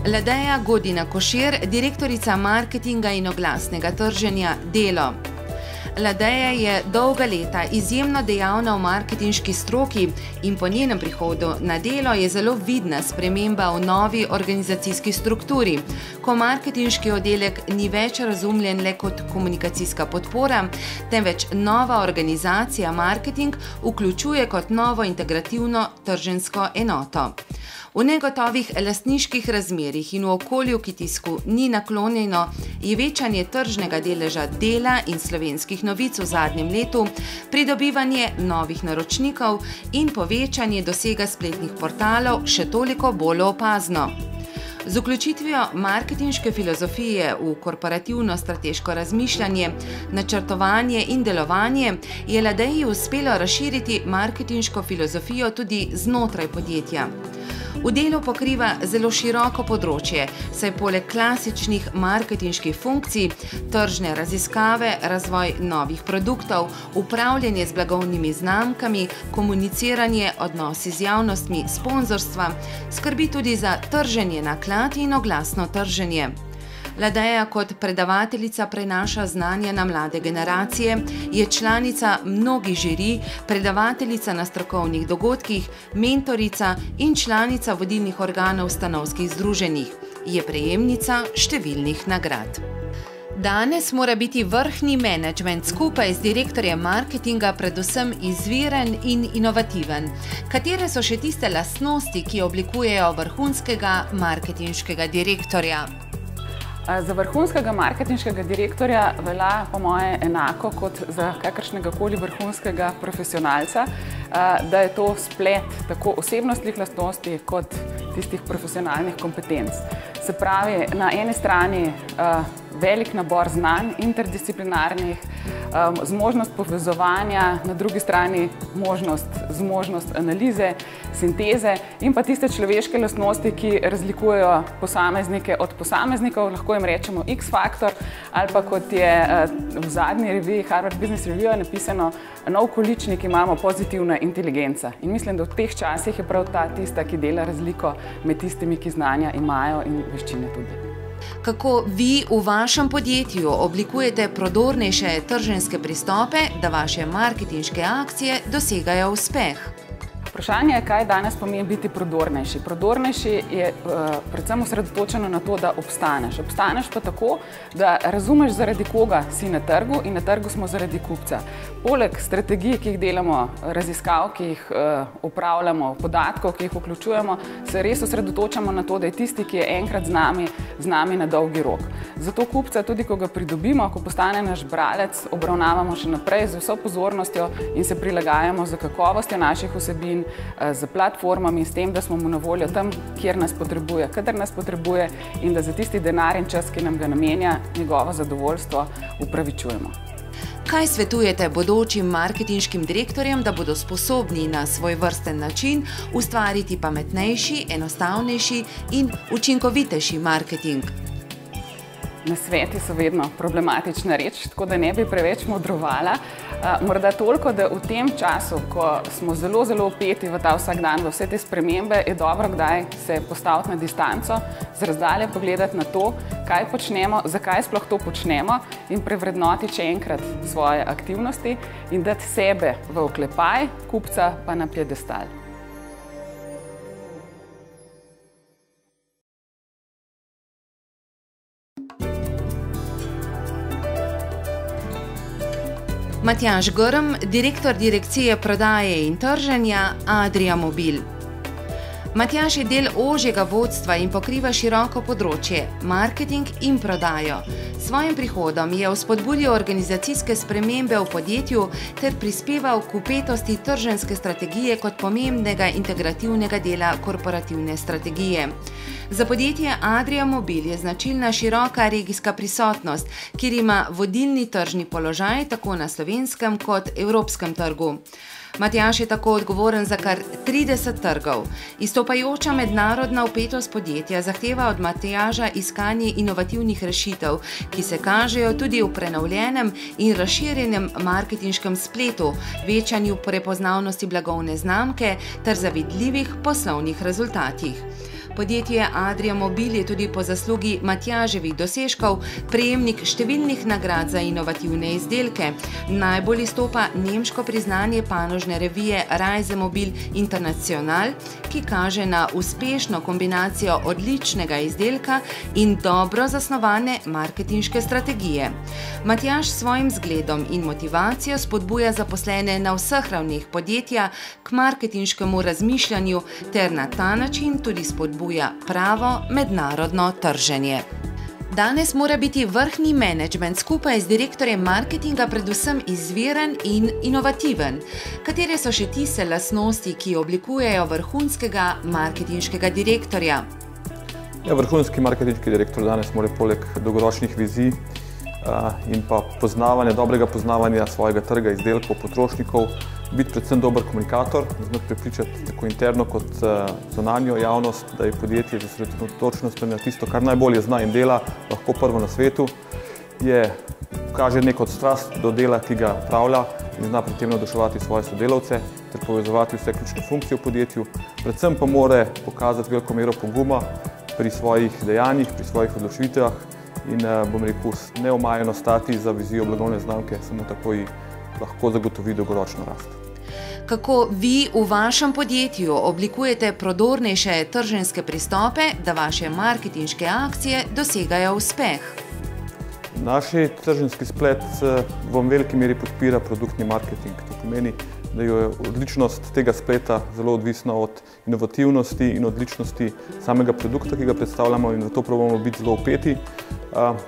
Ladeja Godina Košir, direktorica marketinga in oglasnega trženja Delo. Ladeja je dolga leta izjemno dejavna v marketinški stroki in po njenem prihodu na Delo je zelo vidna sprememba v novi organizacijski strukturi, ko marketinški oddelek ni več razumljen le kot komunikacijska podpora, temveč nova organizacija marketing vključuje kot novo integrativno trženjsko enoto. V negotovih lastniških razmerjih in v okolju, ki tisku ni naklonjeno, je večanje tržnega deleža Dela in Slovenskih novic v zadnjem letu, pridobivanje novih naročnikov in povečanje dosega spletnih portalov še toliko bolj opazno. Z vključitvijo marketinške filozofije v korporativno strateško razmišljanje, načrtovanje in delovanje je Ladeji uspelo razširiti marketinško filozofijo tudi znotraj podjetja. V Delu pokriva zelo široko področje, saj poleg klasičnih marketinških funkcij, tržne raziskave, razvoj novih produktov, upravljanje z blagovnimi znamkami, komuniciranje, odnosi z javnostmi, sponzorstva, skrbi tudi za trženje naklad in oglasno trženje. Ladeja kot predavateljica prenaša znanje na mlade generacije, je članica mnogih žirij, predavateljica na strokovnih dogodkih, mentorica in članica vodilnih organov stanovskih združenjih. Je prejemnica številnih nagrad. Danes mora biti vrhni menedžment skupaj z direktorjem marketinga predvsem izviren in inovativen. Katere so še tiste lastnosti, ki oblikujejo vrhunskega marketinškega direktorja? Za vrhunskega marketinškega direktorja velja po moje enako kot za kakršnega koli vrhunskega profesionalca, da je to splet tako osebnostnih lastnosti kot tistih profesionalnih kompetenc. Se pravi, na eni strani velik nabor znanj, interdisciplinarnih, zmožnost povezovanja, na drugi strani zmožnost analize, sinteze in pa tiste človeške lastnosti, ki razlikujejo posameznike od posameznikov, lahko jim rečemo X-faktor, ali pa kot je v zadnji reviji Harvard Business Review napisano, nov količnik imamo pozitivna inteligenca. In mislim, da v teh časih je prav ta tista, ki dela razliko med tistimi, ki znanja imajo in veščine tudi. Kako vi v vašem podjetju oblikujete prodornejše trženjske pristope, da vaše marketinške akcije dosegajo uspeh? Vprašanje je, kaj danes pomeni biti prodornejši. Prodornejši je predvsem osredotočeno na to, da obstaneš. Obstaneš pa tako, da razumeš, zaradi koga si na trgu in na trgu smo zaradi kupca. Poleg strategij, ki jih delamo, raziskav, ki jih upravljamo, podatkov, ki jih vključujemo, se res osredotočamo na to, da je tisti, ki je enkrat z nami na dolgi rok. Zato kupca, tudi ko ga pridobimo, ko postane naš bralec, obravnavamo še naprej z vso pozornostjo in se prilagajamo za kakovostjo naših vsebin, z platformami, s tem, da smo mu na voljo tam, kjer nas potrebuje, kadar nas potrebuje in da za tisti denar in čas, ki nam ga namenja, njegovo zadovoljstvo upravičujemo. Kaj svetujete bodočim marketinškim direktorjem, da bodo sposobni na svoj vrsten način ustvariti pametnejši, enostavnejši in učinkovitejši marketing? Nasveti so vedno problematična reč, tako da ne bi preveč modrovala. Morda toliko, da v tem času, ko smo zelo vpeti v ta vsakdan, v vse te spremembe, je dobro kdaj se postaviti na distanco, z razdalje pogledati na to, kaj počnemo, zakaj sploh to počnemo in prevrednotiti še enkrat svoje aktivnosti in dati sebe v oklepaj, kupca pa na piedestal. Matjaž Grm, direktor direkcije prodaje in trženja Adria Mobil. Matjaž je del ožjega vodstva in pokriva široko področje, marketing in prodajo. S svojim prihodom je vzpodbudil organizacijske spremembe v podjetju ter prispeval k vpetosti trženjske strategije kot pomembnega integrativnega dela korporativne strategije. Za podjetje Adria Mobil je značilna široka regijska prisotnost, kjer ima vodilni tržni položaj tako na slovenskem kot evropskem trgu. Matjaž je tako odgovoren za kar 30 trgov. Izstopajoča mednarodna vpetost podjetja zahteva od Matjaža iskanje inovativnih rešitev, ki se kažejo tudi v prenovljenem in razširjenem marketinškem spletu, večanju prepoznavnosti blagovne znamke ter zavidljivih poslovnih rezultatih. Podjetje Adria Mobil je tudi po zaslugi Matjaževih dosežkov prejemnik številnih nagrad za inovativne izdelke. Najbolj izstopa nemško priznanje panožne revije Reisemobil International, ki kaže na uspešno kombinacijo odličnega izdelka in dobro zasnovane marketinške strategije. Matjaž s svojim zgledom in motivacijo spodbuja zaposlene na vseh ravneh podjetja k marketinškemu razmišljanju ter na ta način tudi spodbuja pravo mednarodno trženje. Danes mora biti vrhni menedžment skupaj z direktorjem marketinga predvsem izviren in inovativen. Katere so še tiste lastnosti, ki oblikujejo vrhunskega marketinškega direktorja? Vrhunski marketinški direktor danes mora poleg dolgoročnih vizij in pa dobrega poznavanja svojega trga, izdelkov, potrošnikov, biti predvsem dober komunikator, znati prepričati tako interno kot zunanjo javnost, da je podjetje z osredotočenostjo na tisto, kar najbolje zna in dela, lahko prvo na svetu, kaže neko strast do dela, ki ga opravlja in zna pri tem navduševati svoje sodelavce ter povezovati vse ključne funkcije v podjetju. Predvsem pa mora pokazati veliko mero poguma pri svojih dejanjih, pri svojih odločitvah in, bom rekel, neomajno stati za vizijo blagovne znamke, samo tako ji lahko zagotovi dolgoročno rast. Kako vi v vašem podjetju oblikujete prodornejše trženjske pristope, da vaše marketinške akcije dosegajo uspeh? Naš trženjski splet v veliki meri podpira produktni marketing. To pomeni, da je odličnost tega spleta zelo odvisna od inovativnosti in odličnosti samega produkta, ki ga predstavljamo, in v to probamo biti zelo vpeti,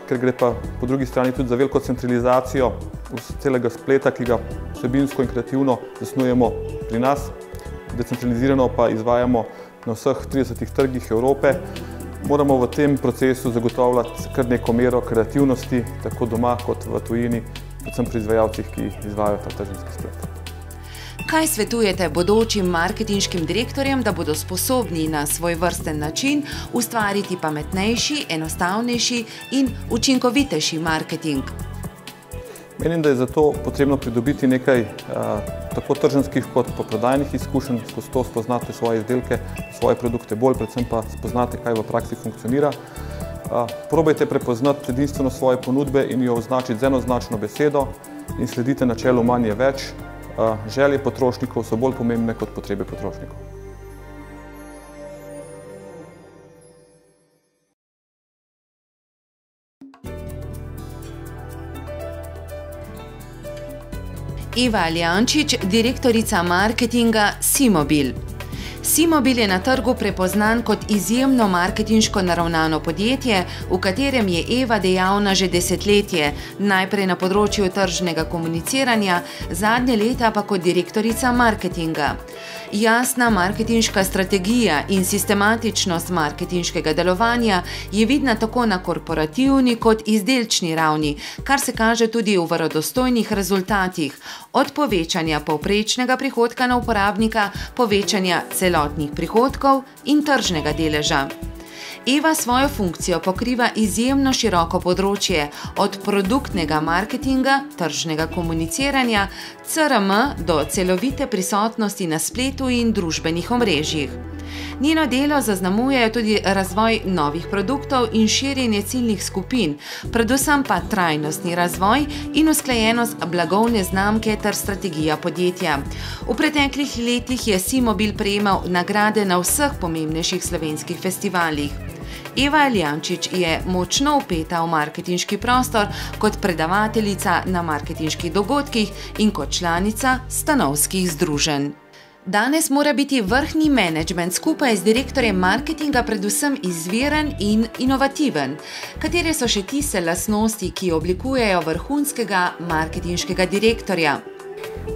ker gre pa po drugi strani tudi za veliko centralizacijo celega spleta, ki ga vsebinsko in kreativno zasnujemo pri nas, decentralizirano pa izvajamo na vseh 30 trgih Evrope. Moramo v tem procesu zagotovljati kar neko mero kreativnosti, tako doma kot v tujini, predvsem pri izvajalcih, ki izvajajo ta trženjski splet. Kaj svetujete bodočim marketinškim direktorjem, da bodo sposobni na svoj vrsten način ustvariti pametnejši, enostavnejši in učinkovitejši marketing? Menim, da je zato potrebno pridobiti nekaj tako trženjskih kot pa prodajnih izkušenj, skozi to spoznate svoje izdelke, svoje produkte bolj, predvsem pa spoznate, kaj v praksi funkcionira. Probajte prepoznati edinstveno svoje ponudbe in jo označiti z enoznačno besedo in sledite načelu manj je več. Želje potrošnikov so bolj pomembne kot potrebe potrošnikov. Eva Aljančič, direktorica marketinga SImobil. SImobil je na trgu prepoznan kot izjemno marketinško naravnano podjetje, v katerem je Eva dejavna že desetletje, najprej na področju tržnega komuniciranja, zadnje leta pa kot direktorica marketinga. Jasna marketinška strategija in sistematičnost marketinškega delovanja je vidna tako na korporativni kot izdelčni ravni, kar se kaže tudi v verodostojnih rezultatih, od povečanja povprečnega prihodka na uporabnika, povečanja celotnih prihodkov in tržnega deleža. Eva svojo funkcijo pokriva izjemno široko področje, od produktnega marketinga, tržnega komuniciranja, CRM do celovite prisotnosti na spletu in družbenih omrežjih. Njeno delo zaznamujejo tudi razvoj novih produktov in širjenje ciljnih skupin, predvsem pa trajnostni razvoj in usklajenost blagovne znamke ter strategija podjetja. V preteklih letih je SImobil prejemal nagrade na vseh pomembnejših slovenskih festivalih. Eva Aljančič je močno vpeta v marketinški prostor kot predavateljica na marketinških dogodkih in kot članica stanovskih združenj. Danes mora biti vrhni menedžment skupaj z direktorjem marketinga predvsem izviren in inovativen. Katere so še tiste lastnosti, ki oblikujejo vrhunskega marketinškega direktorja?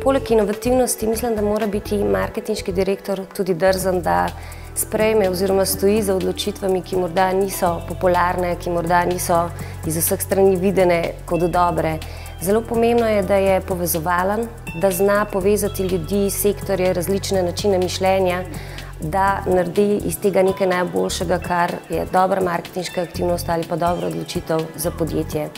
Poleg inovativnosti mislim, da mora biti marketinški direktor tudi drzen, da sprejme oziroma stoji za odločitvami, ki morda niso popularne, ki morda niso iz vseh strani videne kot dobre. Zelo pomembno je, da je povezovalen, da zna povezati ljudi, sektorje, različne načine mišljenja, da naredi iz tega nekaj najboljšega, kar je dobra marketinška aktivnost ali pa dobra odločitev za podjetje.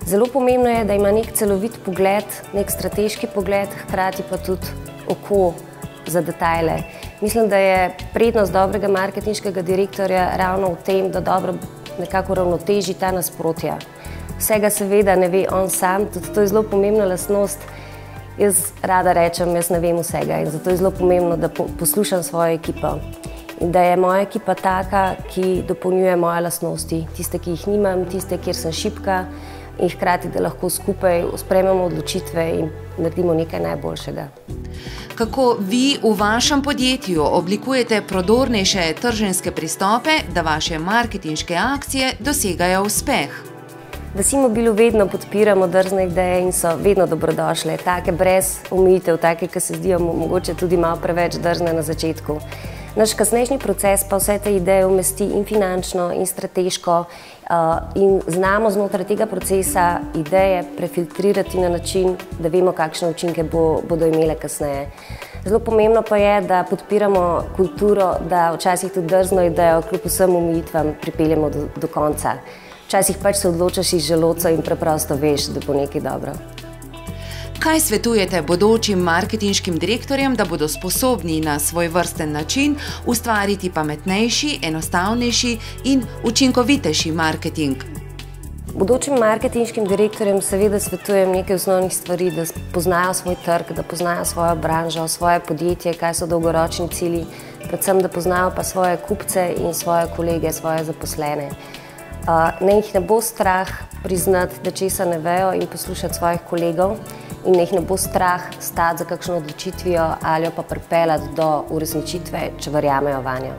Zelo pomembno je, da ima nek celovit pogled, nek strateški pogled, hkrati pa tudi oko za detajle. Mislim, da je prednost dobrega marketinškega direktorja ravno v tem, da dobro nekako ravnoteži ta nasprotja. Vsega seveda ne ve on sam, tudi to je zelo pomembna lastnost. Jaz rada rečem, jaz ne vem vsega in zato je zelo pomembno, da poslušam svojo ekipo. In da je moja ekipa taka, ki dopolnjuje moje lastnosti, tiste, ki jih nimam, tiste, kjer sem šibka in hkrati, da lahko skupaj sprejmemo odločitve in naredimo nekaj najboljšega. Kako vi v vašem podjetju oblikujete prodornejše trženjske pristope, da vaše marketinške akcije dosegajo uspeh? V Simobilu vedno podpiramo drzne ideje in so vedno dobrodošle. Take brez omejitev, take, ki se zdijo mogoče tudi malo preveč drzne na začetku. Naš kasnejšnji proces pa vse te ideje umesti in finančno, in strateško in znamo znotraj tega procesa ideje prefiltrirati na način, da vemo, kakšne učinke bodo imele kasneje. Zelo pomembno pa je, da podpiramo kulturo, da včasih tudi drzno idejo kljub vsem omejitvam pripeljemo do konca. Včasih pač se odločaš iz želodca in preprosto veš, da bo nekaj dobro. Kaj svetujete bodočim marketinškim direktorjem, da bodo sposobni na svoj vrsten način ustvariti pametnejši, enostavnejši in učinkovitejši marketing? Bodočim marketinškim direktorjem seveda svetujem nekaj osnovnih stvari, da poznajo svoj trg, da poznajo svojo branžo, svoje podjetje, kaj so dolgoročni cilji, predvsem da poznajo pa svoje kupce in svoje kolege, svoje zaposlene. Ne jih ne bo strah priznati, da česa ne vejo in poslušati svojih kolegov in ne jih ne bo strah stati za kakšno odločitvijo ali jo pa pripeljati do uresničitve, če verjamejo vanjo.